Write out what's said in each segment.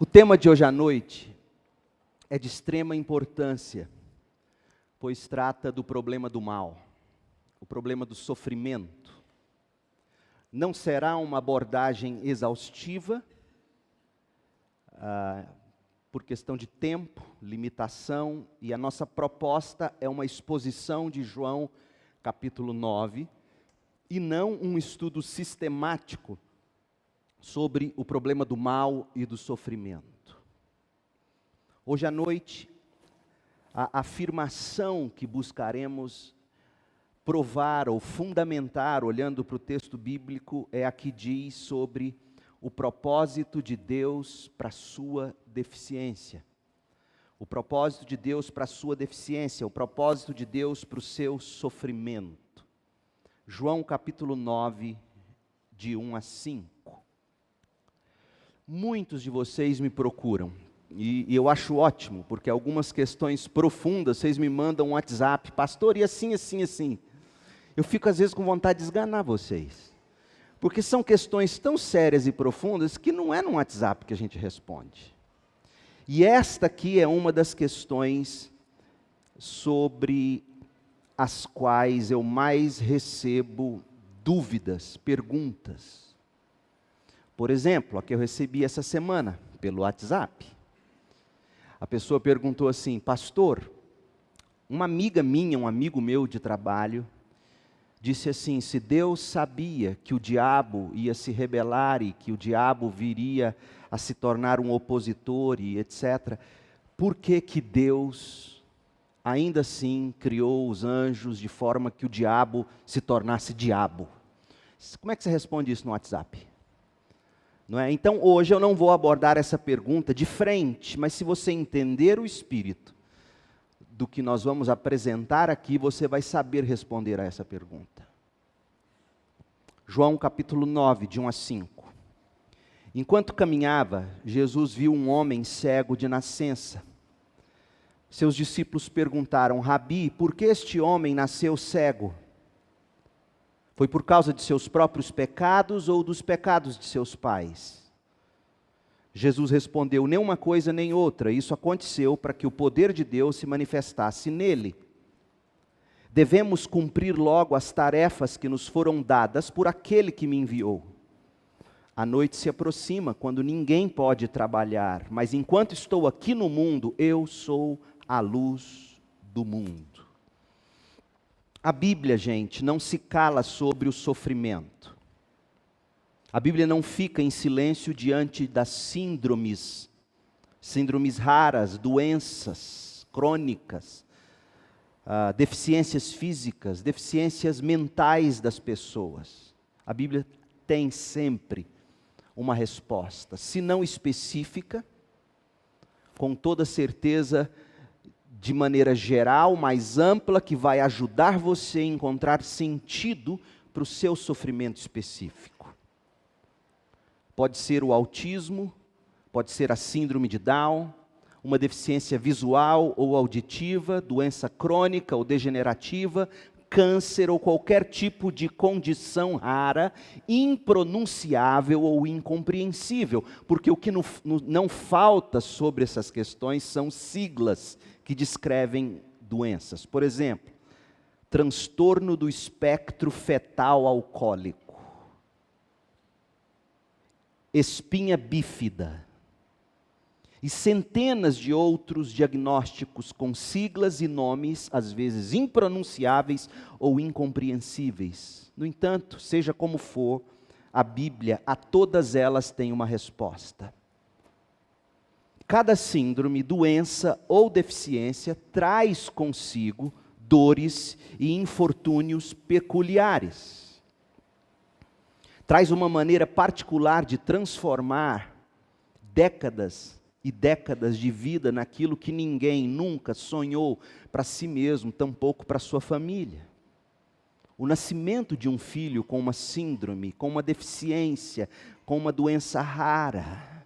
O tema de hoje à noite é de extrema importância, pois trata do problema do mal, o problema do sofrimento. Não será uma abordagem exaustiva, por questão de tempo, limitação, e a nossa proposta é uma exposição de João capítulo 9, e não um estudo sistemático sobre o problema do mal e do sofrimento. Hoje à noite, a afirmação que buscaremos provar ou fundamentar, olhando para o texto bíblico, é a que diz sobre o propósito de Deus para a sua deficiência. O propósito de Deus para a sua deficiência, o propósito de Deus para o seu sofrimento. João capítulo 9, de 1 a 5. Muitos de vocês me procuram, e eu acho ótimo, porque algumas questões profundas, vocês me mandam um WhatsApp, pastor, e assim. Eu fico às vezes com vontade de esganar vocês, porque são questões tão sérias e profundas que não é no WhatsApp que a gente responde. E esta aqui é uma das questões sobre as quais eu mais recebo dúvidas, perguntas. Por exemplo, a que eu recebi essa semana, pelo WhatsApp. A pessoa perguntou assim, pastor, uma amiga minha, um amigo meu de trabalho, disse assim, se Deus sabia que o diabo ia se rebelar e que o diabo viria a se tornar um opositor e etc., por que que Deus, ainda assim, criou os anjos de forma que o diabo se tornasse diabo? Como é que você responde isso no WhatsApp? Não é? Então, hoje eu não vou abordar essa pergunta de frente, mas se você entender o espírito do que nós vamos apresentar aqui, você vai saber responder a essa pergunta. João capítulo 9, de 1 a 5. Enquanto caminhava, Jesus viu um homem cego de nascença. Seus discípulos perguntaram, Rabi, por que este homem nasceu cego? Foi por causa de seus próprios pecados ou dos pecados de seus pais? Jesus respondeu, nem uma coisa nem outra, isso aconteceu para que o poder de Deus se manifestasse nele. Devemos cumprir logo as tarefas que nos foram dadas por aquele que me enviou. A noite se aproxima, quando ninguém pode trabalhar, mas enquanto estou aqui no mundo, eu sou a luz do mundo. A Bíblia, gente, não se cala sobre o sofrimento. A Bíblia não fica em silêncio diante das síndromes raras, doenças crônicas, deficiências físicas, deficiências mentais das pessoas. A Bíblia tem sempre uma resposta, se não específica, com toda certeza, de maneira geral, mais ampla, que vai ajudar você a encontrar sentido para o seu sofrimento específico. Pode ser o autismo, pode ser a síndrome de Down, uma deficiência visual ou auditiva, doença crônica ou degenerativa, câncer ou qualquer tipo de condição rara, impronunciável ou incompreensível, porque o que não falta sobre essas questões são siglas que descrevem doenças. Por exemplo, transtorno do espectro fetal alcoólico, espinha bífida, e centenas de outros diagnósticos com siglas e nomes, às vezes impronunciáveis ou incompreensíveis. No entanto, seja como for, a Bíblia, a todas elas tem uma resposta. Cada síndrome, doença ou deficiência traz consigo dores e infortúnios peculiares. Traz uma maneira particular de transformar décadas e décadas de vida naquilo que ninguém nunca sonhou para si mesmo, tampouco para sua família. O nascimento de um filho com uma síndrome, com uma deficiência, com uma doença rara.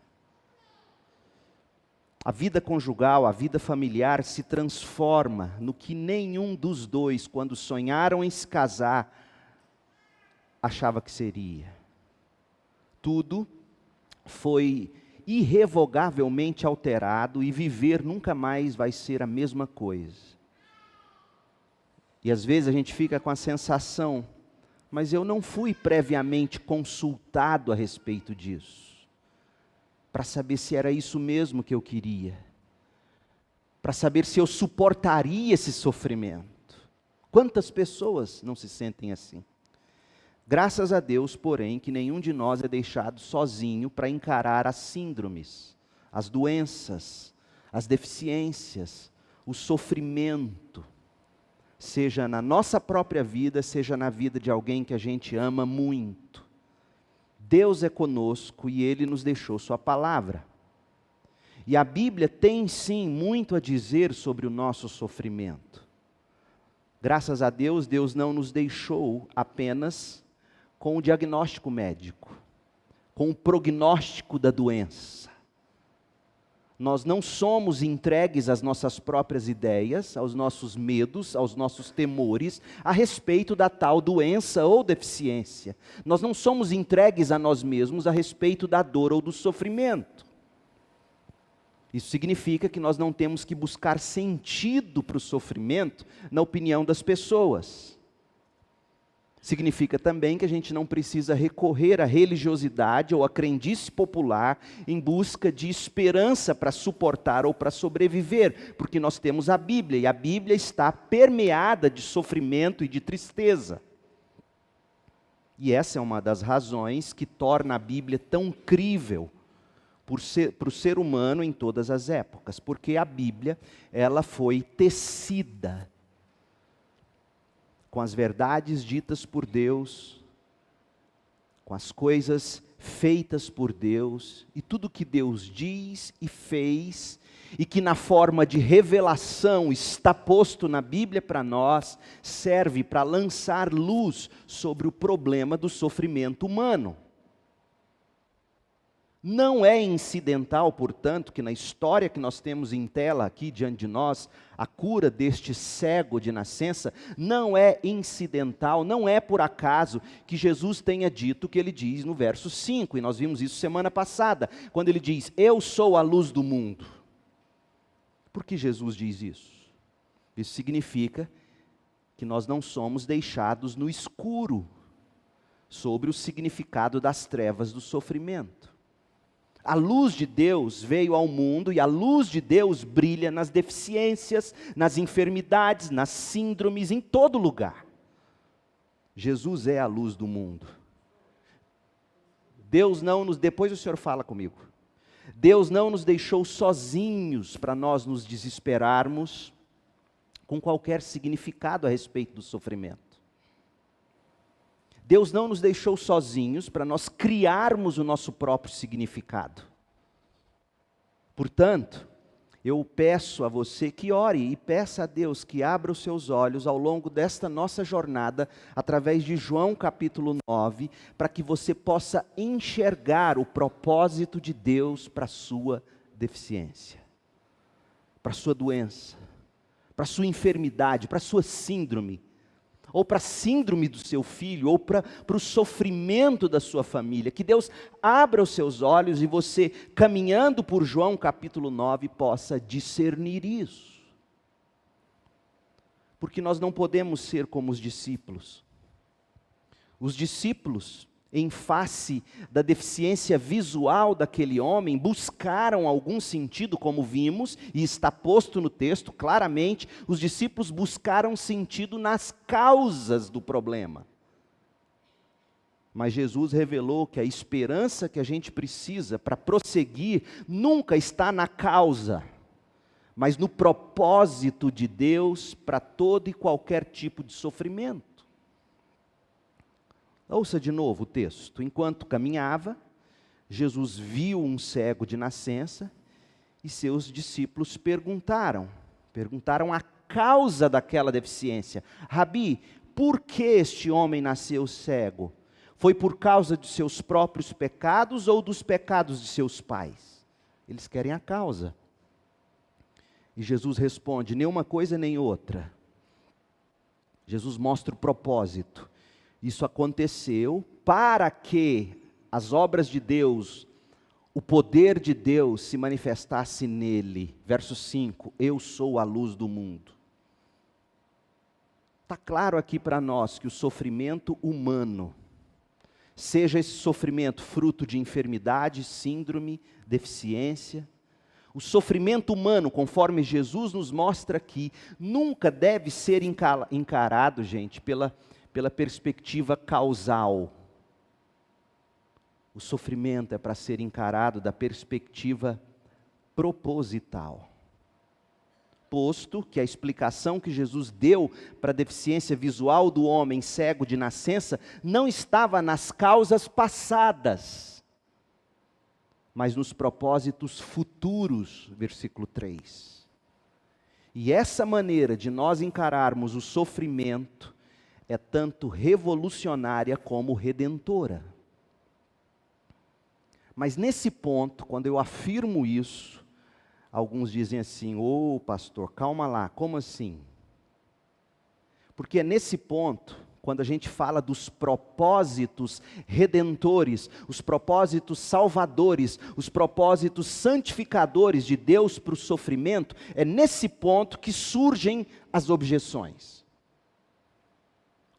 A vida conjugal, a vida familiar se transforma no que nenhum dos dois, quando sonharam em se casar, achava que seria. Tudo foi irrevogavelmente alterado e viver nunca mais vai ser a mesma coisa. E às vezes a gente fica com a sensação, mas eu não fui previamente consultado a respeito disso, para saber se era isso mesmo que eu queria, para saber se eu suportaria esse sofrimento. Quantas pessoas não se sentem assim? Graças a Deus, porém, que nenhum de nós é deixado sozinho para encarar as síndromes, as doenças, as deficiências, o sofrimento, seja na nossa própria vida, seja na vida de alguém que a gente ama muito. Deus é conosco e Ele nos deixou Sua palavra. E a Bíblia tem sim muito a dizer sobre o nosso sofrimento. Graças a Deus, Deus não nos deixou apenas com o diagnóstico médico, com o prognóstico da doença. Nós não somos entregues às nossas próprias ideias, aos nossos medos, aos nossos temores, a respeito da tal doença ou deficiência. Nós não somos entregues a nós mesmos a respeito da dor ou do sofrimento. Isso significa que nós não temos que buscar sentido para o sofrimento na opinião das pessoas. Significa também que a gente não precisa recorrer à religiosidade ou à crendice popular em busca de esperança para suportar ou para sobreviver, porque nós temos a Bíblia, e a Bíblia está permeada de sofrimento e de tristeza. E essa é uma das razões que torna a Bíblia tão crível para o ser humano em todas as épocas, porque a Bíblia, ela foi tecida com as verdades ditas por Deus, com as coisas feitas por Deus, e tudo que Deus diz e fez, e que na forma de revelação está posto na Bíblia para nós, serve para lançar luz sobre o problema do sofrimento humano. Não é incidental, portanto, que na história que nós temos em tela aqui diante de nós, a cura deste cego de nascença, não é incidental, não é por acaso que Jesus tenha dito o que ele diz no verso 5, e nós vimos isso semana passada, quando ele diz, eu sou a luz do mundo. Por que Jesus diz isso? Isso significa que nós não somos deixados no escuro sobre o significado das trevas do sofrimento. A luz de Deus veio ao mundo e a luz de Deus brilha nas deficiências, nas enfermidades, nas síndromes, em todo lugar. Jesus é a luz do mundo. Deus não nos, depois o Senhor fala comigo. Deus não nos deixou sozinhos para nós nos desesperarmos com qualquer significado a respeito do sofrimento. Deus não nos deixou sozinhos para nós criarmos o nosso próprio significado. Portanto, eu peço a você que ore e peça a Deus que abra os seus olhos ao longo desta nossa jornada, através de João capítulo 9, para que você possa enxergar o propósito de Deus para a sua deficiência, para a sua doença, para a sua enfermidade, para a sua síndrome, ou para a síndrome do seu filho, ou para o sofrimento da sua família. Que Deus abra os seus olhos e você, caminhando por João capítulo 9, possa discernir isso. Porque nós não podemos ser como os discípulos. Os discípulos, em face da deficiência visual daquele homem, buscaram algum sentido, como vimos, e está posto no texto claramente, os discípulos buscaram sentido nas causas do problema. Mas Jesus revelou que a esperança que a gente precisa para prosseguir nunca está na causa, mas no propósito de Deus para todo e qualquer tipo de sofrimento. Ouça de novo o texto. Enquanto caminhava, Jesus viu um cego de nascença e seus discípulos perguntaram a causa daquela deficiência. Rabi, por que este homem nasceu cego? Foi por causa de seus próprios pecados ou dos pecados de seus pais? Eles querem a causa. E Jesus responde, nem uma coisa nem outra. Jesus mostra o propósito. Isso aconteceu para que as obras de Deus, o poder de Deus se manifestasse nele. Verso 5, eu sou a luz do mundo. Está claro aqui para nós que o sofrimento humano, seja esse sofrimento fruto de enfermidade, síndrome, deficiência, o sofrimento humano, conforme Jesus nos mostra aqui, nunca deve ser encarado, gente, pela perspectiva causal. O sofrimento é para ser encarado da perspectiva proposital. Posto que a explicação que Jesus deu para a deficiência visual do homem cego de nascença não estava nas causas passadas, mas nos propósitos futuros, versículo 3. E essa maneira de nós encararmos o sofrimento é tanto revolucionária como redentora. Mas nesse ponto, quando eu afirmo isso, alguns dizem assim, ô pastor, calma lá, como assim? Porque é nesse ponto, quando a gente fala dos propósitos redentores, os propósitos salvadores, os propósitos santificadores de Deus para o sofrimento, é nesse ponto que surgem as objeções.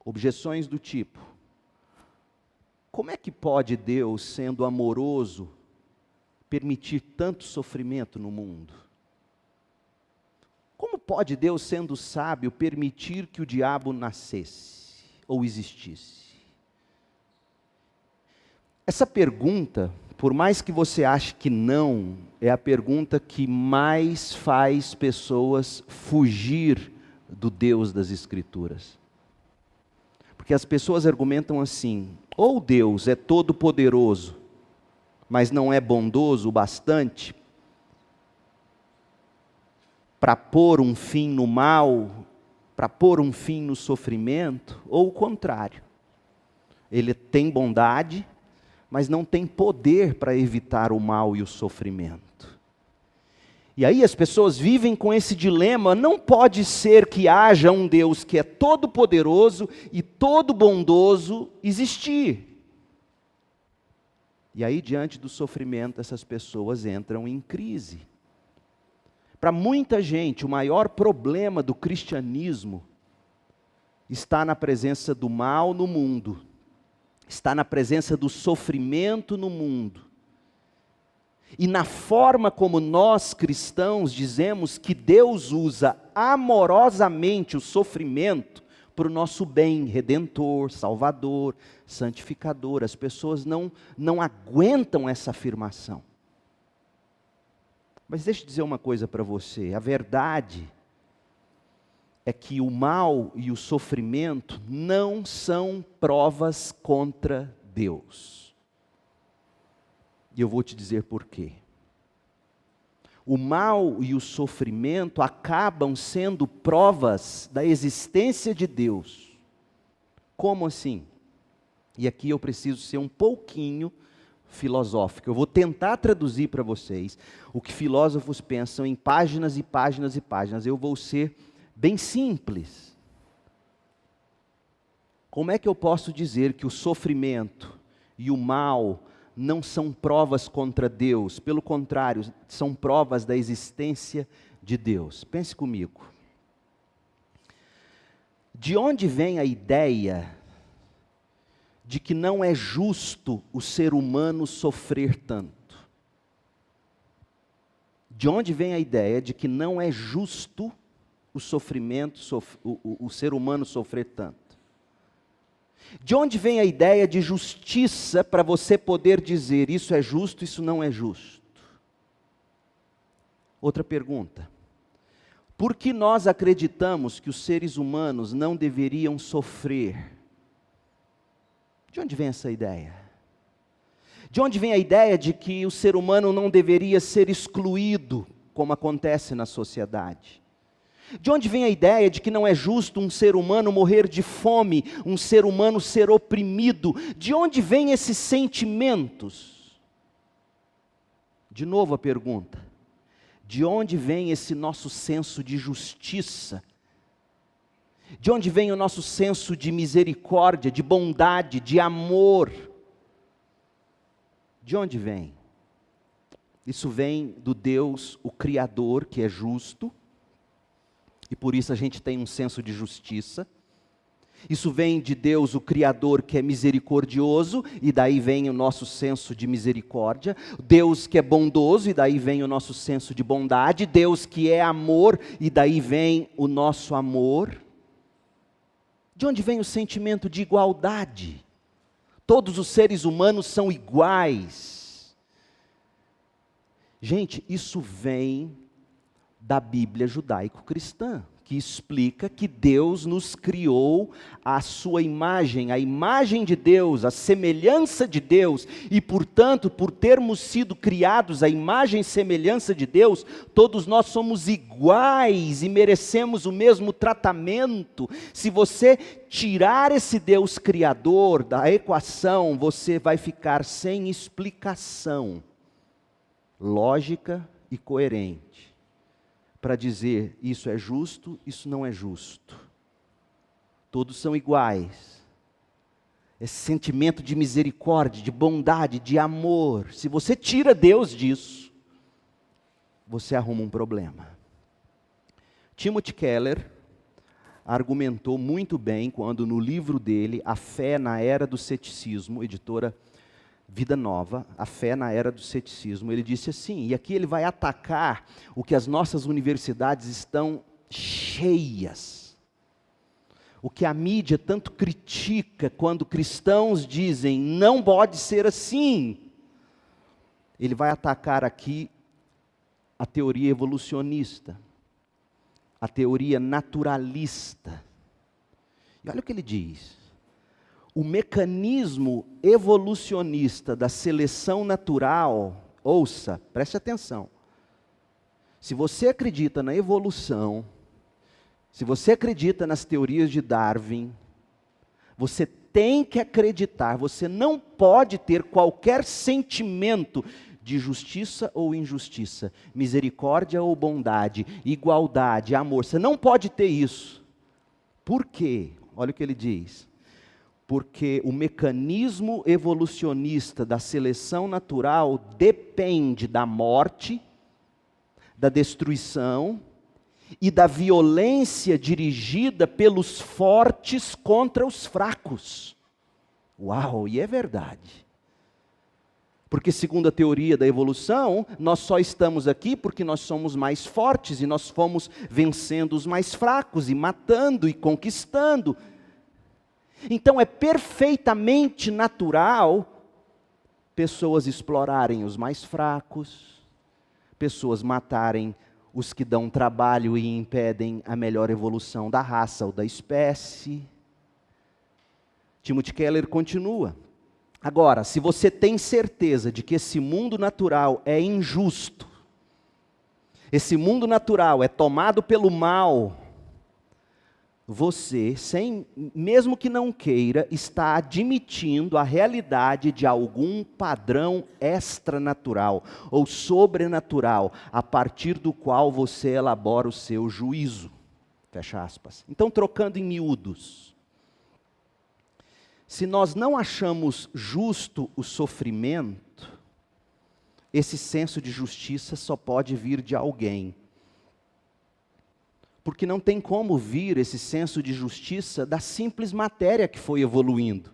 Objeções do tipo, como é que pode Deus, sendo amoroso, permitir tanto sofrimento no mundo? Como pode Deus, sendo sábio, permitir que o diabo nascesse ou existisse? Essa pergunta, por mais que você ache que não, é a pergunta que mais faz pessoas fugir do Deus das Escrituras. Porque as pessoas argumentam assim, ou Deus é todo poderoso, mas não é bondoso o bastante para pôr um fim no mal, para pôr um fim no sofrimento, ou o contrário. Ele tem bondade, mas não tem poder para evitar o mal e o sofrimento. E aí as pessoas vivem com esse dilema, não pode ser que haja um Deus que é todo poderoso e todo bondoso existir. E aí, diante do sofrimento, essas pessoas entram em crise. Para muita gente, o maior problema do cristianismo está na presença do mal no mundo, está na presença do sofrimento no mundo, e na forma como nós cristãos dizemos que Deus usa amorosamente o sofrimento para o nosso bem, redentor, salvador, santificador. As pessoas não aguentam essa afirmação. Mas deixa eu dizer uma coisa para você, a verdade é que o mal e o sofrimento não são provas contra Deus. E eu vou te dizer por quê. O mal e o sofrimento acabam sendo provas da existência de Deus. Como assim? E aqui eu preciso ser um pouquinho filosófico. Eu vou tentar traduzir para vocês o que filósofos pensam em páginas e páginas e páginas. Eu vou ser bem simples. Como é que eu posso dizer que o sofrimento e o mal não são provas contra Deus? Pelo contrário, são provas da existência de Deus. Pense comigo. De onde vem a ideia de que não é justo o ser humano sofrer tanto? De onde vem a ideia de que não é justo o sofrimento, o ser humano sofrer tanto? De onde vem a ideia de justiça para você poder dizer isso é justo, isso não é justo? Outra pergunta. Por que nós acreditamos que os seres humanos não deveriam sofrer? De onde vem essa ideia? De onde vem a ideia de que o ser humano não deveria ser excluído, como acontece na sociedade? De onde vem a ideia de que não é justo um ser humano morrer de fome, um ser humano ser oprimido? De onde vêm esses sentimentos? De novo a pergunta. De onde vem esse nosso senso de justiça? De onde vem o nosso senso de misericórdia, de bondade, de amor? De onde vem? Isso vem do Deus, o Criador, que é justo, e por isso a gente tem um senso de justiça. Isso vem de Deus, o Criador, que é misericordioso, e daí vem o nosso senso de misericórdia. Deus que é bondoso, e daí vem o nosso senso de bondade. Deus que é amor, e daí vem o nosso amor. De onde vem o sentimento de igualdade? Todos os seres humanos são iguais. Gente, isso vem da Bíblia judaico-cristã, que explica que Deus nos criou à sua imagem, a imagem de Deus, a semelhança de Deus, e portanto, por termos sido criados à imagem e semelhança de Deus, todos nós somos iguais e merecemos o mesmo tratamento. Se você tirar esse Deus criador da equação, você vai ficar sem explicação lógica e coerente para dizer isso é justo, isso não é justo. Todos são iguais. Esse sentimento de misericórdia, de bondade, de amor, se você tira Deus disso, você arruma um problema. Timothy Keller argumentou muito bem quando no livro dele, A Fé na Era do Ceticismo, editora Vida Nova, A Fé na Era do Ceticismo, ele disse assim, e aqui ele vai atacar o que as nossas universidades estão cheias, o que a mídia tanto critica quando cristãos dizem, não pode ser assim. Ele vai atacar aqui a teoria evolucionista, a teoria naturalista. E olha o que ele diz. O mecanismo evolucionista da seleção natural, ouça, preste atenção. Se você acredita na evolução, se você acredita nas teorias de Darwin, você tem que acreditar, você não pode ter qualquer sentimento de justiça ou injustiça, misericórdia ou bondade, igualdade, amor. Você não pode ter isso. Por quê? Olha o que ele diz. Porque o mecanismo evolucionista da seleção natural depende da morte, da destruição e da violência dirigida pelos fortes contra os fracos. Uau, e é verdade. Porque segundo a teoria da evolução, nós só estamos aqui porque nós somos mais fortes e nós fomos vencendo os mais fracos e matando e conquistando. Então é perfeitamente natural pessoas explorarem os mais fracos, pessoas matarem os que dão trabalho e impedem a melhor evolução da raça ou da espécie. Timothy Keller continua. Agora, se você tem certeza de que esse mundo natural é injusto, esse mundo natural é tomado pelo mal, você, mesmo que não queira, está admitindo a realidade de algum padrão extranatural ou sobrenatural, a partir do qual você elabora o seu juízo. Fecha aspas. Então, trocando em miúdos, se nós não achamos justo o sofrimento, esse senso de justiça só pode vir de alguém. Porque não tem como vir esse senso de justiça da simples matéria que foi evoluindo.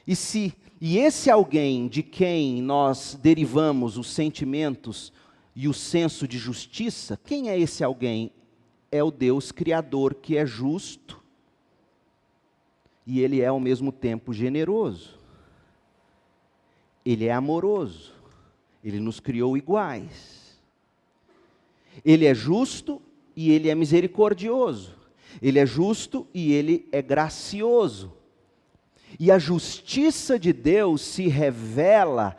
E esse alguém de quem nós derivamos os sentimentos e o senso de justiça, quem é esse alguém? É o Deus Criador que é justo e Ele é ao mesmo tempo generoso. Ele é amoroso, Ele nos criou iguais. Ele é justo e Ele é misericordioso. Ele é justo e Ele é gracioso. E a justiça de Deus se revela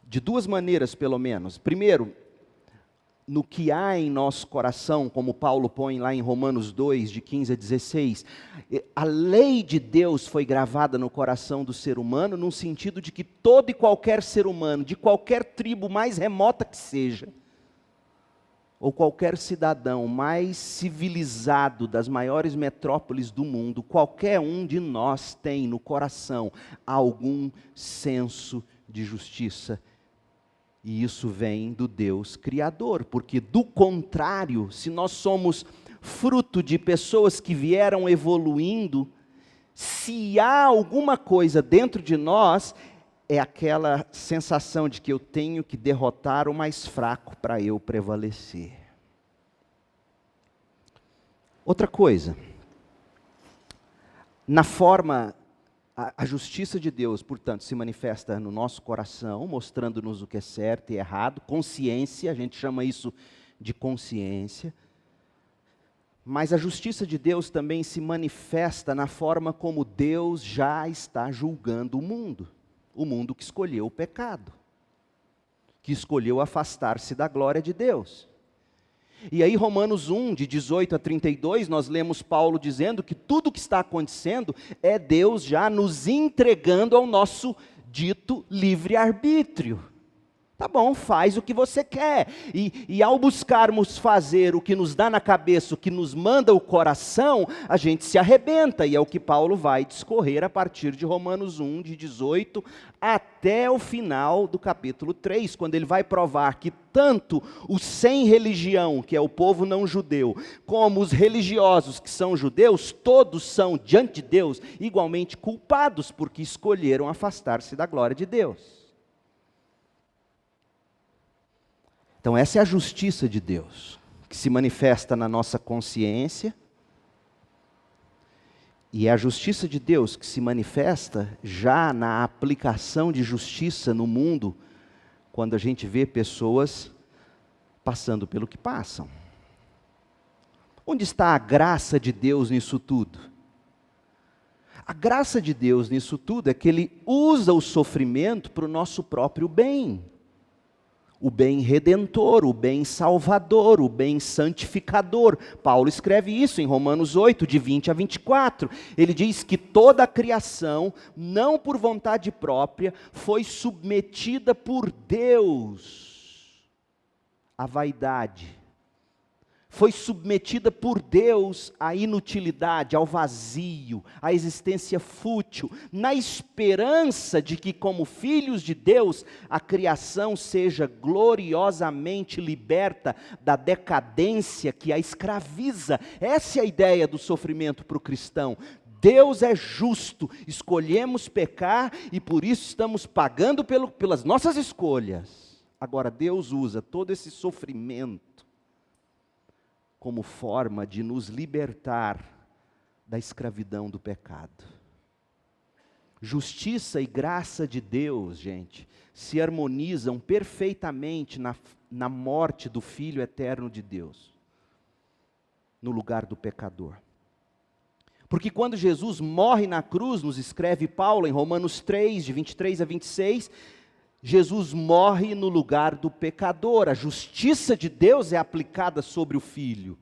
de duas maneiras, pelo menos. Primeiro, no que há em nosso coração, como Paulo põe lá em Romanos 2, de 15 a 16. A lei de Deus foi gravada no coração do ser humano, num sentido de que todo e qualquer ser humano, de qualquer tribo mais remota que seja, ou qualquer cidadão mais civilizado das maiores metrópoles do mundo, qualquer um de nós tem no coração algum senso de justiça E isso vem do Deus Criador, porque do contrário, se nós somos fruto de pessoas que vieram evoluindo, se há alguma coisa dentro de nós, é aquela sensação de que eu tenho que derrotar o mais fraco para eu prevalecer. Outra coisa, na forma, a justiça de Deus, portanto, se manifesta no nosso coração, mostrando-nos o que é certo e errado, consciência, a gente chama isso de consciência. Mas a justiça de Deus também se manifesta na forma como Deus já está julgando o mundo que escolheu o pecado, que escolheu afastar-se da glória de Deus. E aí Romanos 1, de 18 a 32, nós lemos Paulo dizendo que tudo o que está acontecendo é Deus já nos entregando ao nosso dito livre-arbítrio. Tá bom, faz o que você quer. E ao buscarmos fazer o que nos dá na cabeça, o que nos manda o coração, a gente se arrebenta. E é o que Paulo vai discorrer a partir de Romanos 1, de 18 até o final do capítulo 3, quando ele vai provar que tanto os sem religião, que é o povo não judeu, como os religiosos, que são judeus, todos são, diante de Deus, igualmente culpados, porque escolheram afastar-se da glória de Deus. Então essa é a justiça de Deus, que se manifesta na nossa consciência, e é a justiça de Deus que se manifesta já na aplicação de justiça no mundo, quando a gente vê pessoas passando pelo que passam. Onde está a graça de Deus nisso tudo? A graça de Deus nisso tudo é que Ele usa o sofrimento para o nosso próprio bem. O bem redentor, o bem salvador, o bem santificador. Paulo escreve isso em Romanos 8, de 20 a 24. Ele diz que toda a criação, não por vontade própria, foi submetida por Deus à vaidade. Foi submetida por Deus à inutilidade, ao vazio, à existência fútil, na esperança de que, como filhos de Deus, a criação seja gloriosamente liberta da decadência que a escraviza. Essa é a ideia do sofrimento para o cristão. Deus é justo, escolhemos pecar e por isso estamos pagando pelas nossas escolhas. Agora, Deus usa todo esse sofrimento como forma de nos libertar da escravidão do pecado. Justiça e graça de Deus, gente, se harmonizam perfeitamente na morte do Filho eterno de Deus, no lugar do pecador. Porque quando Jesus morre na cruz, nos escreve Paulo em Romanos 3, de 23 a 26, Jesus morre no lugar do pecador. A justiça de Deus é aplicada sobre o Filho.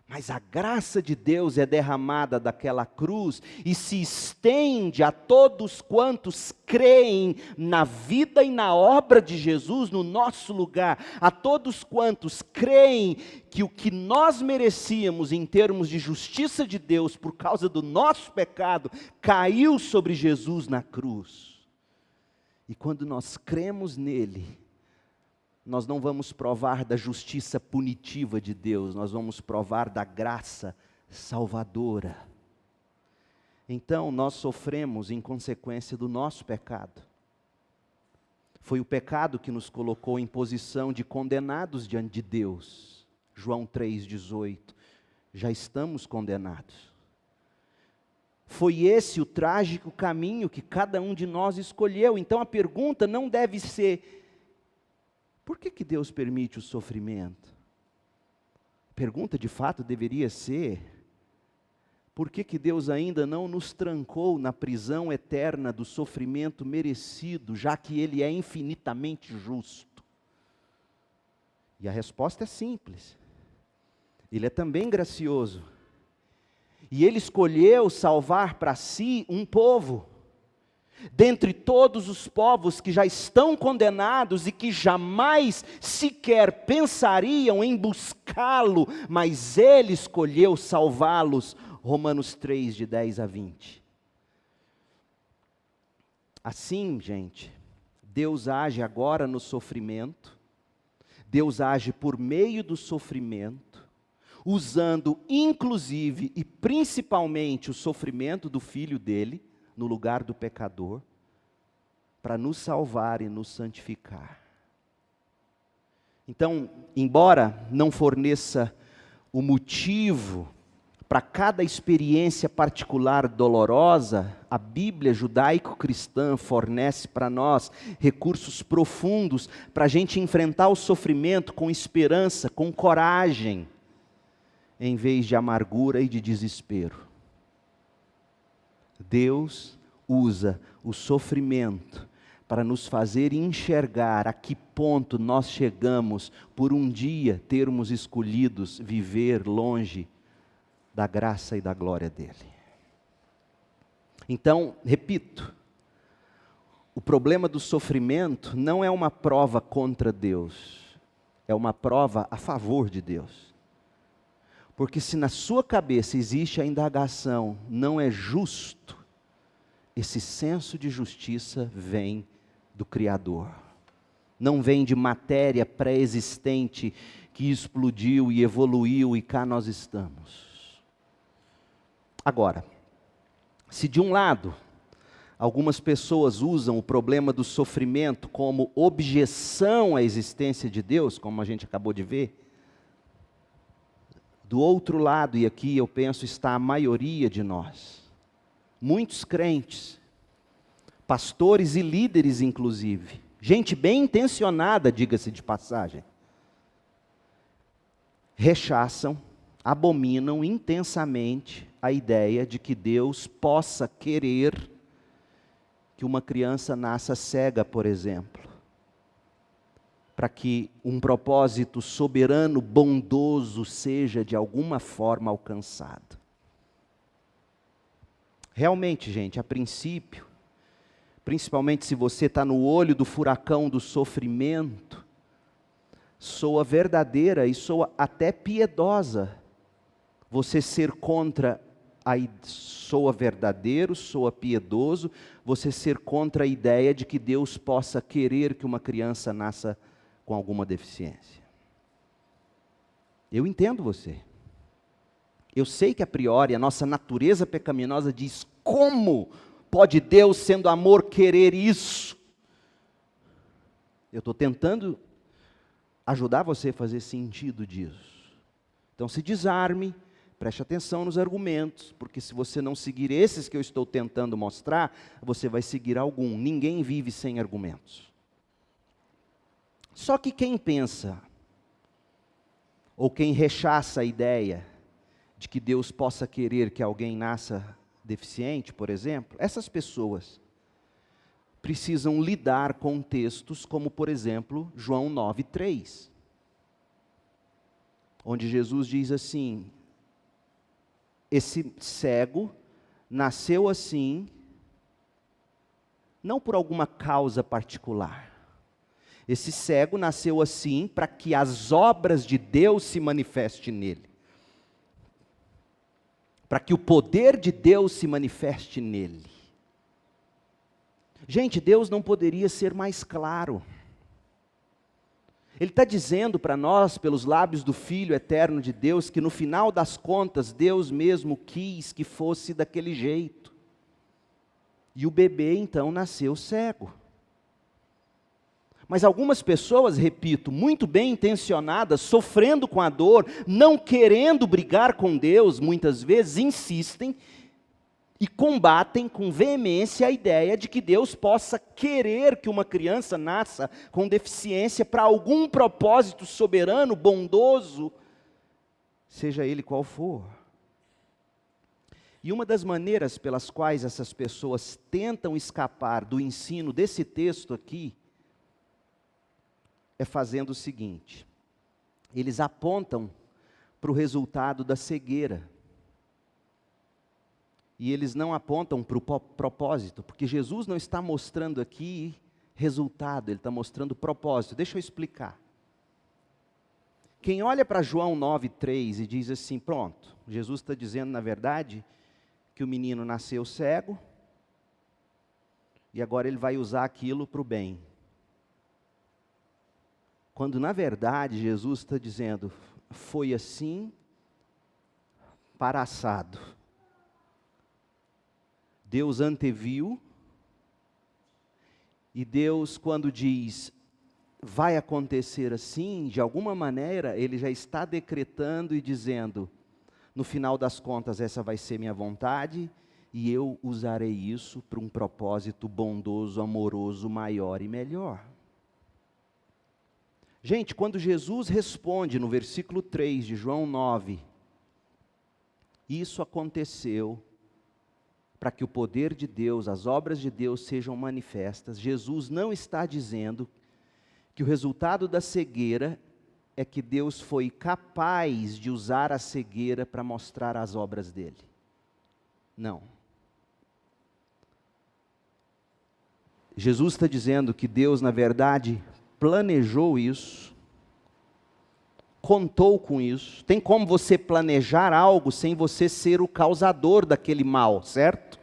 Mas a graça de Deus é derramada daquela cruz e se estende a todos quantos creem na vida e na obra de Jesus no nosso lugar. A todos quantos creem que o que nós merecíamos em termos de justiça de Deus por causa do nosso pecado, caiu sobre Jesus na cruz. E quando nós cremos nele, nós não vamos provar da justiça punitiva de Deus, nós vamos provar da graça salvadora. Então, nós sofremos em consequência do nosso pecado. Foi o pecado que nos colocou em posição de condenados diante de Deus. João 3,18. Já estamos condenados. Foi esse o trágico caminho que cada um de nós escolheu. Então a pergunta não deve ser: por que Deus permite o sofrimento? A pergunta de fato deveria ser: por que Deus ainda não nos trancou na prisão eterna do sofrimento merecido, já que Ele é infinitamente justo? E a resposta é simples. Ele é também gracioso. E Ele escolheu salvar para si um povo, dentre todos os povos que já estão condenados e que jamais sequer pensariam em buscá-lo, mas Ele escolheu salvá-los. Romanos 3, de 10 a 20. Assim, gente, Deus age agora no sofrimento, Deus age por meio do sofrimento, usando inclusive e principalmente o sofrimento do Filho dele, no lugar do pecador, para nos salvar e nos santificar. Então, embora não forneça o motivo para cada experiência particular dolorosa, a Bíblia judaico-cristã fornece para nós recursos profundos para a gente enfrentar o sofrimento com esperança, com coragem, em vez de amargura e de desespero. Deus usa o sofrimento para nos fazer enxergar a que ponto nós chegamos por um dia termos escolhidos viver longe da graça e da glória dele. Então, repito, o problema do sofrimento não é uma prova contra Deus, é uma prova a favor de Deus. Porque se na sua cabeça existe a indagação, não é justo, esse senso de justiça vem do Criador. Não vem de matéria pré-existente que explodiu e evoluiu e cá nós estamos. Agora, se de um lado, algumas pessoas usam o problema do sofrimento como objeção à existência de Deus, como a gente acabou de ver, do outro lado, e aqui eu penso está a maioria de nós, muitos crentes, pastores e líderes inclusive, gente bem intencionada, diga-se de passagem, rechaçam, abominam intensamente a ideia de que Deus possa querer que uma criança nasça cega, por exemplo, para que um propósito soberano, bondoso, seja de alguma forma alcançado. Realmente, gente, a princípio, principalmente se você está no olho do furacão do sofrimento, soa verdadeira e soa até piedosa você ser contra soa verdadeiro, soa piedoso, você ser contra a ideia de que Deus possa querer que uma criança nasça com alguma deficiência. Eu entendo você. Eu sei que a priori a nossa natureza pecaminosa diz: como pode Deus, sendo amor, querer isso? Eu estou tentando ajudar você a fazer sentido disso. Então se desarme, preste atenção nos argumentos, porque se você não seguir esses que eu estou tentando mostrar, você vai seguir algum. Ninguém vive sem argumentos. Só que quem pensa, ou quem rechaça a ideia de que Deus possa querer que alguém nasça deficiente, por exemplo, essas pessoas precisam lidar com textos como, por exemplo, João 9:3, onde Jesus diz assim: esse cego nasceu assim, não por alguma causa particular. Esse cego nasceu assim para que as obras de Deus se manifestem nele. Para que o poder de Deus se manifeste nele. Gente, Deus não poderia ser mais claro. Ele está dizendo para nós, pelos lábios do Filho eterno de Deus, que no final das contas, Deus mesmo quis que fosse daquele jeito. E o bebê então nasceu cego. Mas algumas pessoas, repito, muito bem intencionadas, sofrendo com a dor, não querendo brigar com Deus, muitas vezes insistem e combatem com veemência a ideia de que Deus possa querer que uma criança nasça com deficiência para algum propósito soberano, bondoso, seja ele qual for. E uma das maneiras pelas quais essas pessoas tentam escapar do ensino desse texto aqui, é fazendo o seguinte: eles apontam para o resultado da cegueira. E eles não apontam para o propósito, porque Jesus não está mostrando aqui resultado, Ele está mostrando propósito. Deixa eu explicar. Quem olha para João 9:3 e diz assim, pronto, Jesus está dizendo na verdade que o menino nasceu cego, e agora Ele vai usar aquilo para o bem. Quando na verdade Jesus está dizendo, foi assim para assado. Deus anteviu, e Deus, quando diz, vai acontecer assim, de alguma maneira, Ele já está decretando e dizendo, no final das contas, essa vai ser minha vontade, e eu usarei isso para um propósito bondoso, amoroso, maior e melhor. Gente, quando Jesus responde no versículo 3 de João 9, isso aconteceu para que o poder de Deus, as obras de Deus sejam manifestas. Jesus não está dizendo que o resultado da cegueira é que Deus foi capaz de usar a cegueira para mostrar as obras dele. Não. Jesus está dizendo que Deus, na verdade, planejou isso, contou com isso. Tem como você planejar algo sem você ser o causador daquele mal, certo?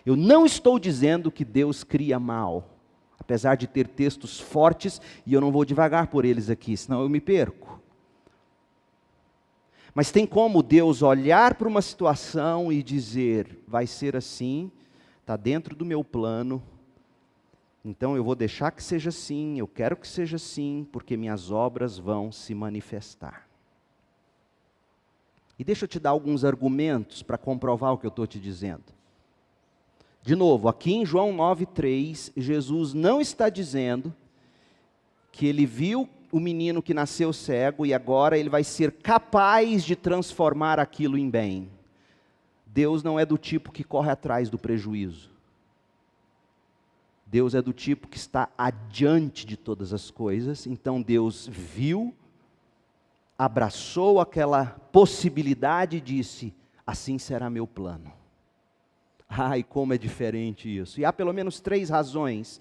Eu não estou dizendo que Deus cria mal, apesar de ter textos fortes, e eu não vou devagar por eles aqui, senão eu me perco. Mas tem como Deus olhar para uma situação e dizer, vai ser assim, está dentro do meu plano, então eu vou deixar que seja assim, eu quero que seja assim, porque minhas obras vão se manifestar. E deixa eu te dar alguns argumentos para comprovar o que eu estou te dizendo. De novo, aqui em João 9,3, Jesus não está dizendo que ele viu o menino que nasceu cego e agora ele vai ser capaz de transformar aquilo em bem. Deus não é do tipo que corre atrás do prejuízo. Deus é do tipo que está adiante de todas as coisas, então Deus viu, abraçou aquela possibilidade e disse, assim será meu plano. Ai, como é diferente isso. E há pelo menos 3 razões,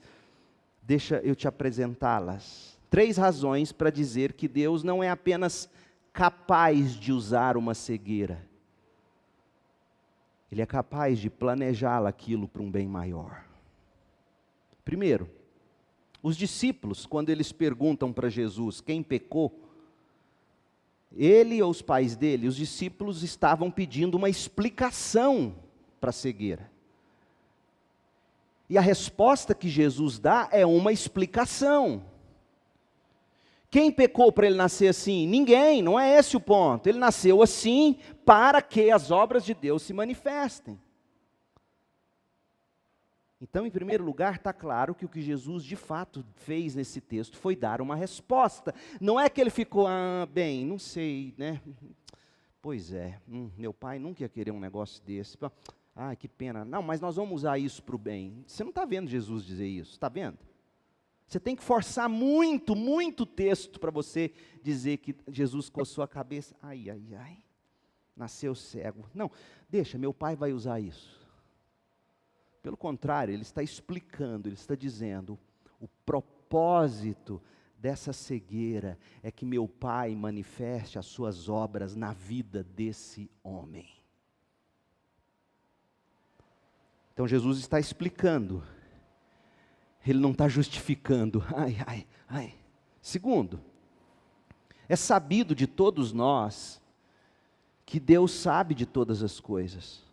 deixa eu te apresentá-las. 3 razões para dizer que Deus não é apenas capaz de usar uma cegueira. Ele é capaz de planejar aquilo para um bem maior. Primeiro, os discípulos, quando eles perguntam para Jesus quem pecou, ele ou os pais dele, os discípulos estavam pedindo uma explicação para a cegueira. E a resposta que Jesus dá é uma explicação. Quem pecou para ele nascer assim? Ninguém, não é esse o ponto. Ele nasceu assim para que as obras de Deus se manifestem. Então, em primeiro lugar, está claro que o que Jesus de fato fez nesse texto foi dar uma resposta. Não é que ele ficou, bem, não sei, né? Pois é, meu pai nunca ia querer um negócio desse. Que pena. Não, mas nós vamos usar isso para o bem. Você não está vendo Jesus dizer isso, está vendo? Você tem que forçar muito, muito texto para você dizer que Jesus coçou a cabeça. Nasceu cego. Não, deixa, meu pai vai usar isso. Pelo contrário, ele está explicando, ele está dizendo, o propósito dessa cegueira é que meu pai manifeste as suas obras na vida desse homem. Então Jesus está explicando, ele não está justificando. Segundo, é sabido de todos nós que Deus sabe de todas as coisas.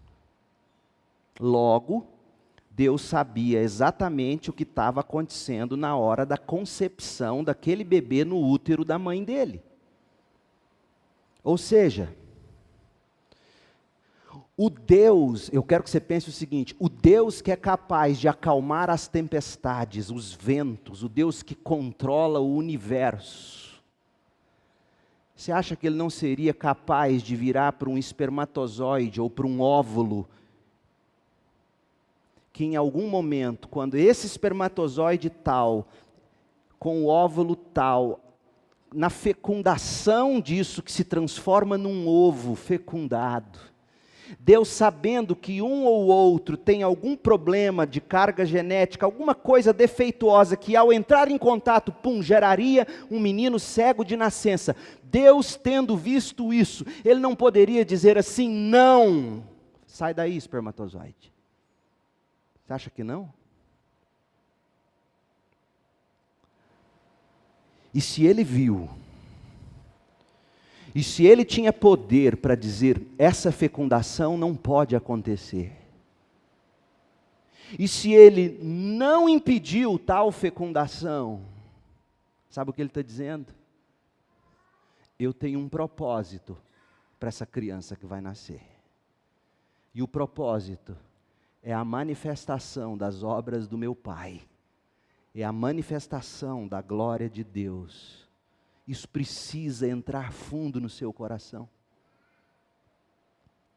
Logo, Deus sabia exatamente o que estava acontecendo na hora da concepção daquele bebê no útero da mãe dele. Ou seja, o Deus, eu quero que você pense o seguinte, o Deus que é capaz de acalmar as tempestades, os ventos, o Deus que controla o universo, você acha que ele não seria capaz de virar para um espermatozoide ou para um óvulo, que em algum momento, quando esse espermatozoide tal, com o óvulo tal, na fecundação disso que se transforma num ovo fecundado, Deus sabendo que um ou outro tem algum problema de carga genética, alguma coisa defeituosa que ao entrar em contato, geraria um menino cego de nascença. Deus tendo visto isso, Ele não poderia dizer assim, não, sai daí espermatozoide. Você acha que não? E se ele viu, e se ele tinha poder para dizer, essa fecundação não pode acontecer, e se ele não impediu tal fecundação, sabe o que ele está dizendo? Eu tenho um propósito para essa criança que vai nascer. E o propósito é a manifestação das obras do meu Pai. É a manifestação da glória de Deus. Isso precisa entrar fundo no seu coração.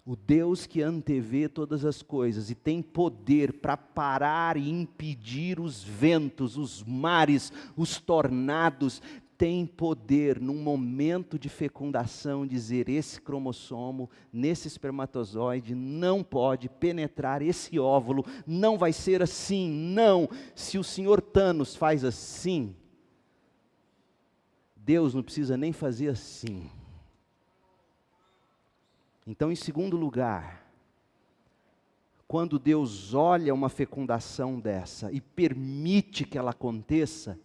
O Deus que antevê todas as coisas e tem poder para parar e impedir os ventos, os mares, os tornados, tem poder num momento de fecundação dizer, esse cromossomo, nesse espermatozoide, não pode penetrar esse óvulo, não vai ser assim, não. Se o senhor Thanos faz assim, Deus não precisa nem fazer assim. Então, em segundo lugar, quando Deus olha uma fecundação dessa e permite que ela aconteça,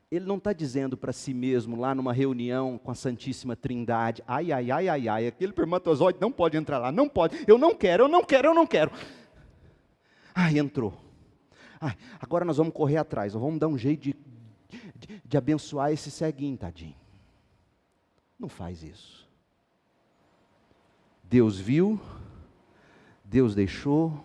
Ele não está dizendo para si mesmo, lá numa reunião com a Santíssima Trindade, ai, aquele espermatozoide não pode entrar lá, não pode, eu não quero. Ai, entrou. Ai, agora nós vamos correr atrás, nós vamos dar um jeito de abençoar esse ceguinho, tadinho. Não faz isso. Deus viu, Deus deixou,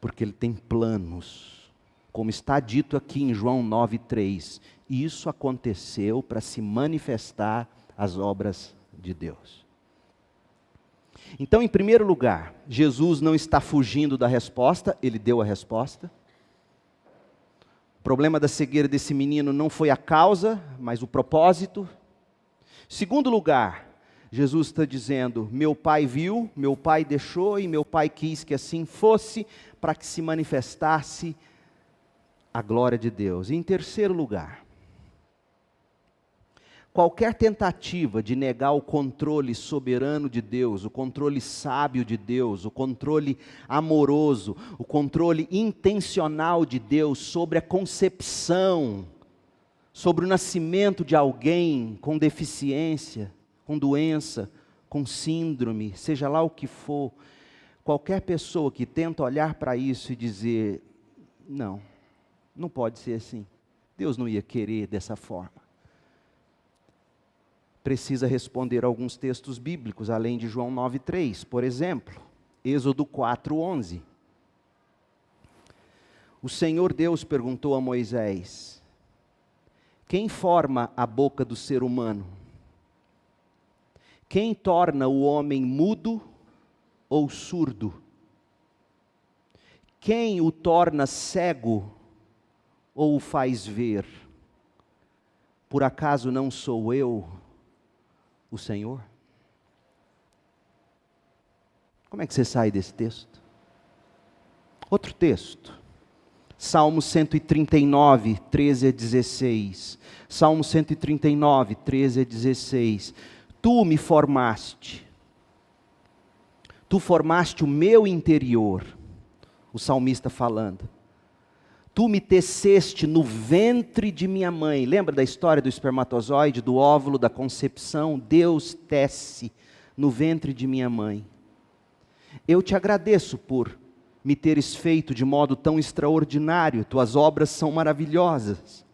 porque Ele tem planos, como está dito aqui em João 9,3, isso aconteceu para se manifestar as obras de Deus. Então, em primeiro lugar, Jesus não está fugindo da resposta, Ele deu a resposta. O problema da cegueira desse menino não foi a causa, mas o propósito. Segundo lugar, Jesus está dizendo, meu Pai viu, meu Pai deixou e meu Pai quis que assim fosse, para que se manifestasse a glória de Deus. E em terceiro lugar, qualquer tentativa de negar o controle soberano de Deus, o controle sábio de Deus, o controle amoroso, o controle intencional de Deus sobre a concepção, sobre o nascimento de alguém com deficiência, com doença, com síndrome, seja lá o que for, qualquer pessoa que tenta olhar para isso e dizer, não pode ser assim, Deus não ia querer dessa forma, precisa responder alguns textos bíblicos, além de João 9,3, por exemplo, Êxodo 4,11. O Senhor Deus perguntou a Moisés, quem forma a boca do ser humano? Quem torna o homem mudo ou surdo? Quem o torna cego ou o faz ver? Por acaso não sou eu, o Senhor? Como é que você sai desse texto? Outro texto, Salmo 139, 13 a 16. Salmo 139, 13 a 16. Tu me formaste, tu formaste o meu interior, o salmista falando. Tu me teceste no ventre de minha mãe. Lembra da história do espermatozoide, do óvulo, da concepção? Deus tece no ventre de minha mãe. Eu te agradeço por me teres feito de modo tão extraordinário, tuas obras são maravilhosas.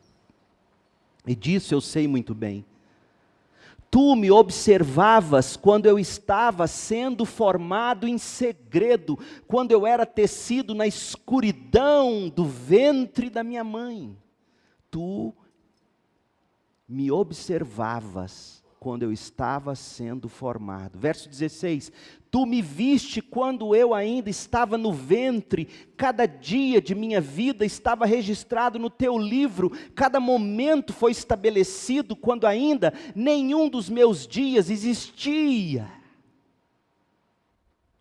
E disso eu sei muito bem. Tu me observavas quando eu estava sendo formado em segredo, quando eu era tecido na escuridão do ventre da minha mãe. Tu me observavas quando eu estava sendo formado. Verso 16, tu me viste quando eu ainda estava no ventre, cada dia de minha vida estava registrado no teu livro, cada momento foi estabelecido quando ainda nenhum dos meus dias existia.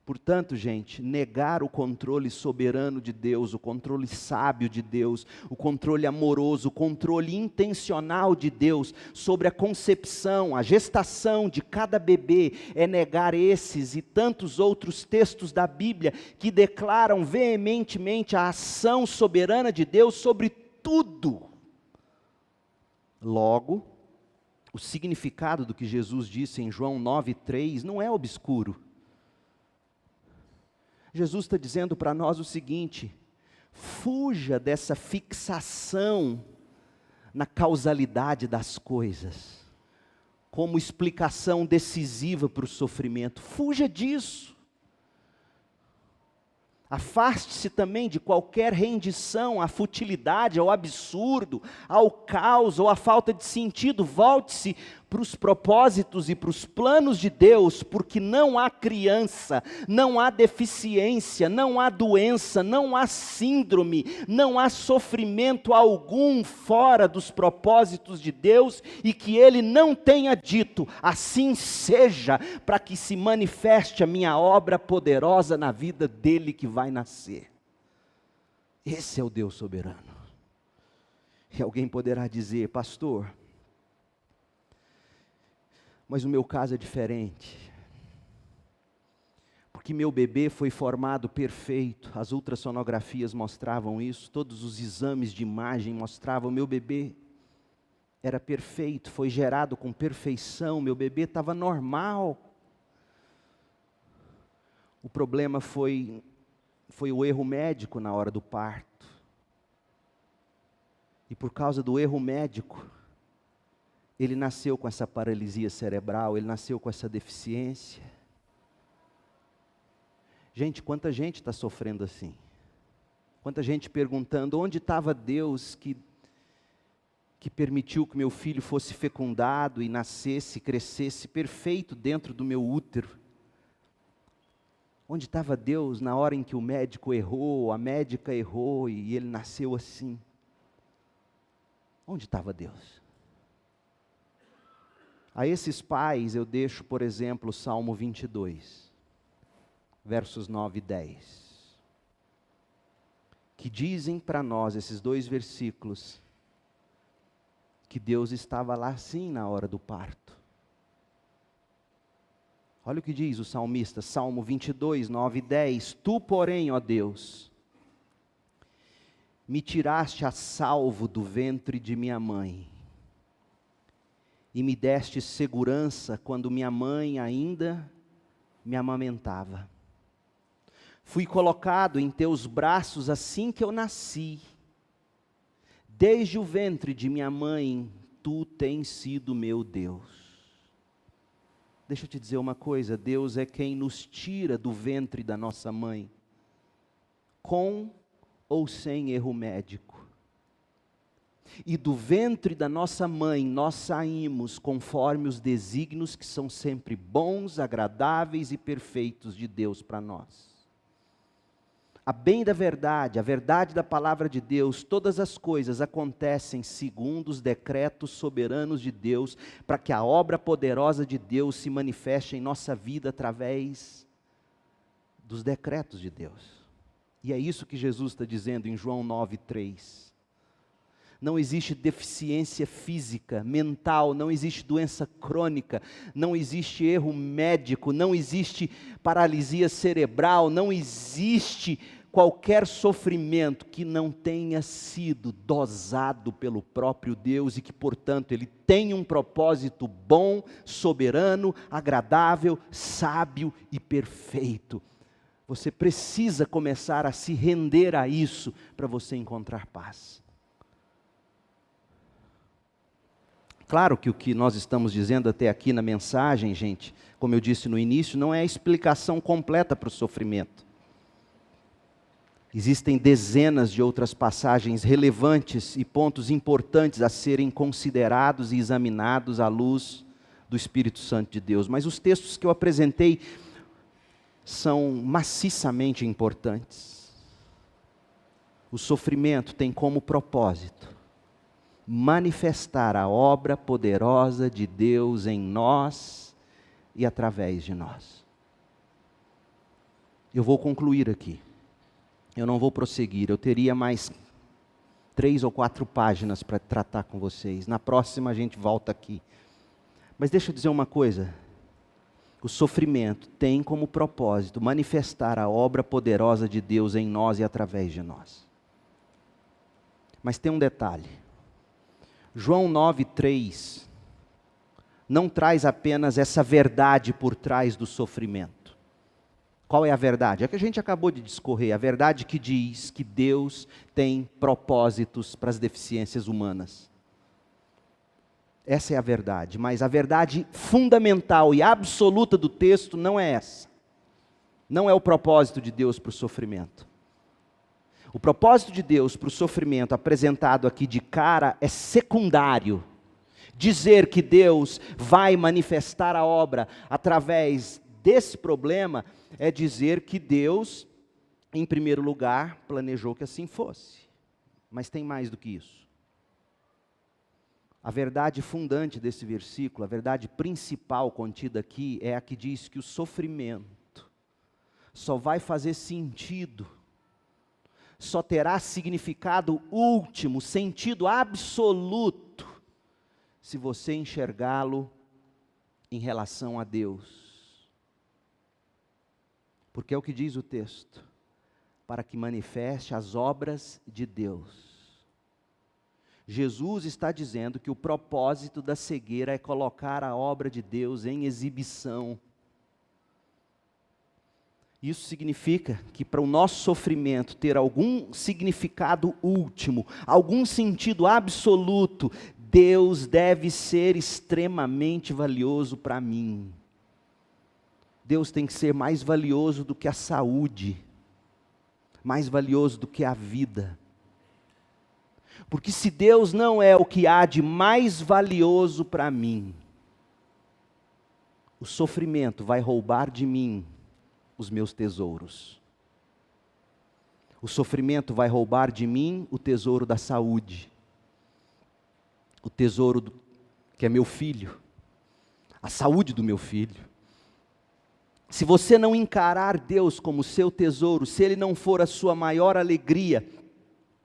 Portanto, gente, negar o controle soberano de Deus, o controle sábio de Deus, o controle amoroso, o controle intencional de Deus sobre a concepção, a gestação de cada bebê, é negar esses e tantos outros textos da Bíblia que declaram veementemente a ação soberana de Deus sobre tudo. Logo, o significado do que Jesus disse em João 9,3 não é obscuro. Jesus está dizendo para nós o seguinte: fuja dessa fixação na causalidade das coisas, como explicação decisiva para o sofrimento. Fuja disso. Afaste-se também de qualquer rendição à futilidade, ao absurdo, ao caos ou à falta de sentido. Volte-se para os propósitos e para os planos de Deus, porque não há criança, não há deficiência, não há doença, não há síndrome, não há sofrimento algum fora dos propósitos de Deus e que Ele não tenha dito, assim seja, para que se manifeste a minha obra poderosa na vida dele que vai nascer. Esse é o Deus soberano. E alguém poderá dizer: pastor, mas o meu caso é diferente, porque meu bebê foi formado perfeito, as ultrassonografias mostravam isso, todos os exames de imagem mostravam, meu bebê era perfeito, foi gerado com perfeição, meu bebê estava normal. O problema foi o erro médico na hora do parto, e por causa do erro médico, ele nasceu com essa paralisia cerebral, ele nasceu com essa deficiência. Gente, quanta gente está sofrendo assim? Quanta gente perguntando: onde estava Deus que permitiu que meu filho fosse fecundado e nascesse, crescesse perfeito dentro do meu útero? Onde estava Deus na hora em que o médico errou, a médica errou e ele nasceu assim? Onde estava Deus? A esses pais eu deixo, por exemplo, o Salmo 22, versos 9 e 10, que dizem para nós, esses dois versículos, que Deus estava lá sim na hora do parto. Olha o que diz o salmista, Salmo 22, 9 e 10, tu, porém, ó Deus, me tiraste a salvo do ventre de minha mãe, e me deste segurança quando minha mãe ainda me amamentava. Fui colocado em teus braços assim que eu nasci. Desde o ventre de minha mãe, tu tens sido meu Deus. Deixa eu te dizer uma coisa, Deus é quem nos tira do ventre da nossa mãe, com ou sem erro médico. E do ventre da nossa mãe nós saímos conforme os desígnios que são sempre bons, agradáveis e perfeitos de Deus para nós. A bem da verdade, a verdade da palavra de Deus, todas as coisas acontecem segundo os decretos soberanos de Deus, para que a obra poderosa de Deus se manifeste em nossa vida através dos decretos de Deus. E é isso que Jesus está dizendo em João 9,3. Não existe deficiência física, mental, não existe doença crônica, não existe erro médico, não existe paralisia cerebral, não existe qualquer sofrimento que não tenha sido dosado pelo próprio Deus e que, portanto, Ele tem um propósito bom, soberano, agradável, sábio e perfeito. Você precisa começar a se render a isso para você encontrar paz. Claro que o que nós estamos dizendo até aqui na mensagem, gente, como eu disse no início, não é a explicação completa para o sofrimento. Existem dezenas de outras passagens relevantes e pontos importantes a serem considerados e examinados à luz do Espírito Santo de Deus. Mas os textos que eu apresentei são maciçamente importantes. O sofrimento tem como propósito manifestar a obra poderosa de Deus em nós e através de nós. Eu vou concluir aqui. Eu não vou prosseguir. Eu teria mais 3 ou 4 páginas para tratar com vocês. Na próxima a gente volta aqui. Mas deixa eu dizer uma coisa. O sofrimento tem como propósito manifestar a obra poderosa de Deus em nós e através de nós. Mas tem um detalhe. João 9:3 não traz apenas essa verdade por trás do sofrimento. Qual é a verdade? É que a gente acabou de discorrer, a verdade que diz que Deus tem propósitos para as deficiências humanas. Essa é a verdade, mas a verdade fundamental e absoluta do texto não é essa. Não é o propósito de Deus para o sofrimento. O propósito de Deus para o sofrimento apresentado aqui de cara é secundário. Dizer que Deus vai manifestar a obra através desse problema é dizer que Deus, em primeiro lugar, planejou que assim fosse. Mas tem mais do que isso. A verdade fundante desse versículo, a verdade principal contida aqui, é a que diz que o sofrimento só vai fazer sentido, só terá significado último, sentido absoluto, se você enxergá-lo em relação a Deus. Porque é o que diz o texto, para que manifeste as obras de Deus. Jesus está dizendo que o propósito da cegueira é colocar a obra de Deus em exibição. Isso significa que para o nosso sofrimento ter algum significado último, algum sentido absoluto, Deus deve ser extremamente valioso para mim. Deus tem que ser mais valioso do que a saúde, mais valioso do que a vida. Porque se Deus não é o que há de mais valioso para mim, o sofrimento vai roubar de mim os meus tesouros. O sofrimento vai roubar de mim o tesouro da saúde. O tesouro que é meu filho. A saúde do meu filho. Se você não encarar Deus como seu tesouro, se Ele não for a sua maior alegria,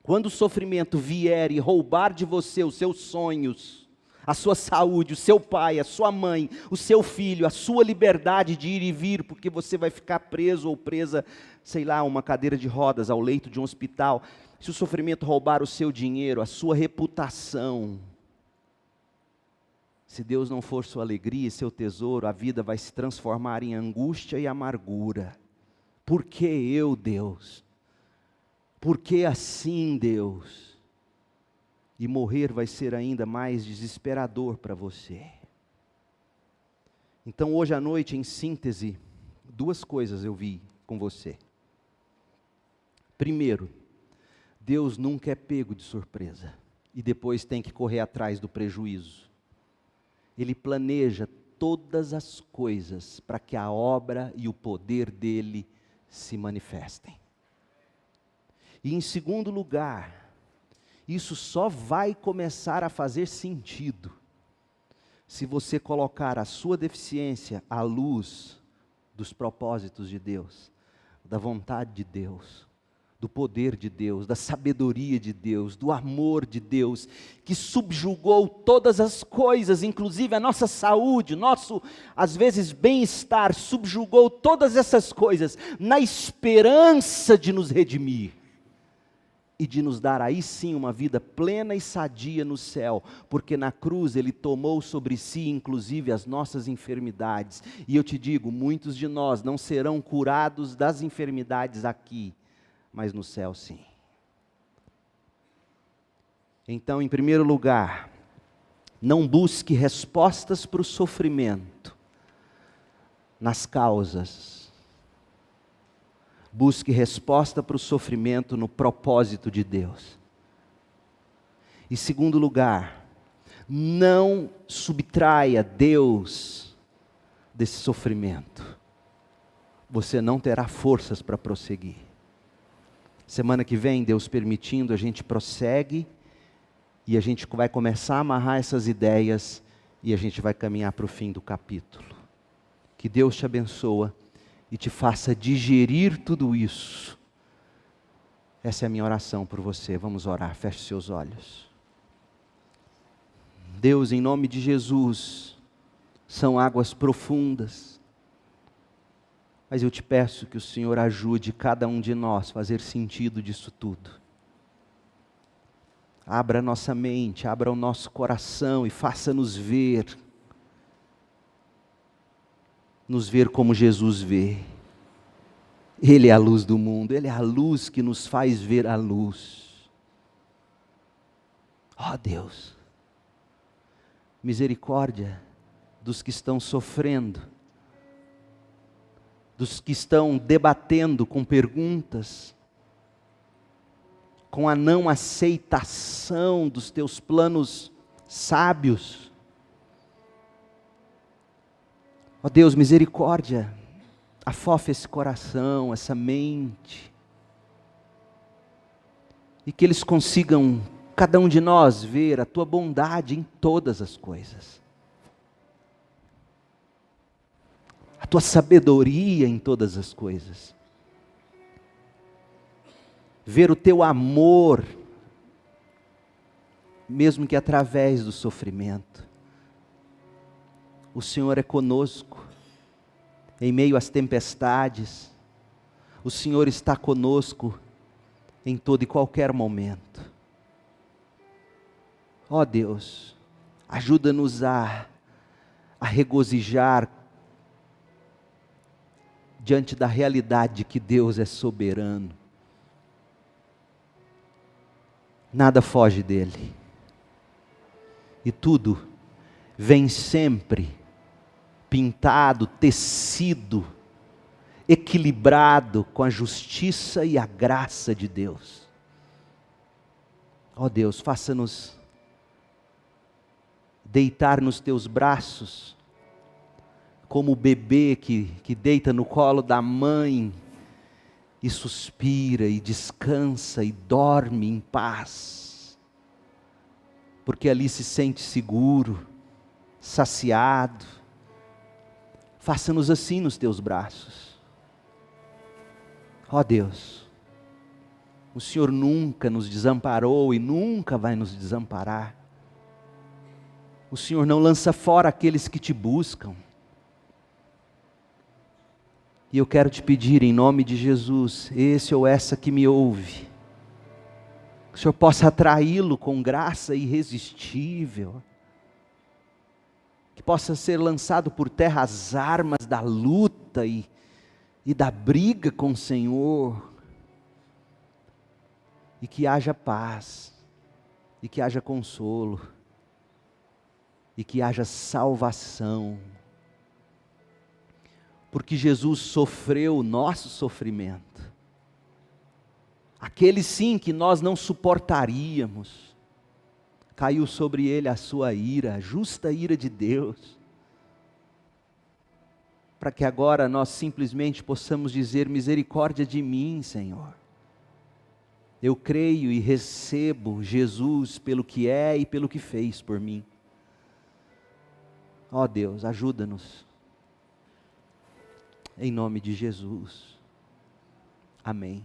quando o sofrimento vier e roubar de você os seus sonhos, a sua saúde, o seu pai, a sua mãe, o seu filho, a sua liberdade de ir e vir, porque você vai ficar preso ou presa, sei lá, a uma cadeira de rodas, ao leito de um hospital. Se o sofrimento roubar o seu dinheiro, a sua reputação, se Deus não for sua alegria e seu tesouro, a vida vai se transformar em angústia e amargura. Por que eu, Deus? Por que assim, Deus? E morrer vai ser ainda mais desesperador para você. Então hoje à noite, em síntese, duas coisas eu vi com você. Primeiro, Deus nunca é pego de surpresa e depois tem que correr atrás do prejuízo. Ele planeja todas as coisas para que a obra e o poder dele se manifestem. E em segundo lugar, isso só vai começar a fazer sentido se você colocar a sua deficiência à luz dos propósitos de Deus, da vontade de Deus, do poder de Deus, da sabedoria de Deus, do amor de Deus, que subjugou todas as coisas, inclusive a nossa saúde, nosso, às vezes, bem-estar, subjugou todas essas coisas, na esperança de nos redimir. E de nos dar aí sim uma vida plena e sadia no céu, porque na cruz Ele tomou sobre si inclusive as nossas enfermidades. E eu te digo, muitos de nós não serão curados das enfermidades aqui, mas no céu sim. Então, em primeiro lugar, não busque respostas para o sofrimento nas causas. Busque resposta para o sofrimento no propósito de Deus. Em segundo lugar, não subtraia Deus desse sofrimento. Você não terá forças para prosseguir. Semana que vem, Deus permitindo, a gente prossegue e a gente vai começar a amarrar essas ideias e a gente vai caminhar para o fim do capítulo. Que Deus te abençoe e te faça digerir tudo isso. Essa é a minha oração por você. Vamos orar, feche seus olhos. Deus, em nome de Jesus, são águas profundas, mas eu te peço que o Senhor ajude cada um de nós a fazer sentido disso tudo. abra a nossa mente, abra o nosso coração e faça-nos ver como Jesus vê. Ele é a luz do mundo, Ele é a luz que nos faz ver a luz. Ó Deus, misericórdia dos que estão sofrendo, dos que estão debatendo com perguntas, com a não aceitação dos teus planos sábios. Ó Deus, misericórdia, afofa esse coração, essa mente, e que eles consigam, cada um de nós, ver a tua bondade em todas as coisas, a tua sabedoria em todas as coisas, ver o teu amor, mesmo que através do sofrimento. O Senhor é conosco, em meio às tempestades, o Senhor está conosco em todo e qualquer momento. Ó Deus, ajuda-nos a regozijar diante da realidade de que Deus é soberano. Nada foge dele. E tudo vem sempre pintado, tecido, equilibrado com a justiça e a graça de Deus. Ó Deus, faça-nos deitar nos teus braços, como o bebê que deita no colo da mãe, e suspira, e descansa, e dorme em paz, porque ali se sente seguro, saciado. Faça-nos assim nos teus braços. Ó Deus, o Senhor nunca nos desamparou e nunca vai nos desamparar. O Senhor não lança fora aqueles que te buscam. E eu quero te pedir em nome de Jesus, esse ou essa que me ouve, que o Senhor possa atraí-lo com graça irresistível, que possa ser lançado por terra as armas da luta e da briga com o Senhor, e que haja paz, e que haja consolo, e que haja salvação, porque Jesus sofreu o nosso sofrimento, aquele sim que nós não suportaríamos. Caiu sobre ele a sua ira, a justa ira de Deus, para que agora nós simplesmente possamos dizer: misericórdia de mim, Senhor. Eu creio e recebo Jesus pelo que é e pelo que fez por mim. Ó Deus, ajuda-nos, em nome de Jesus, amém.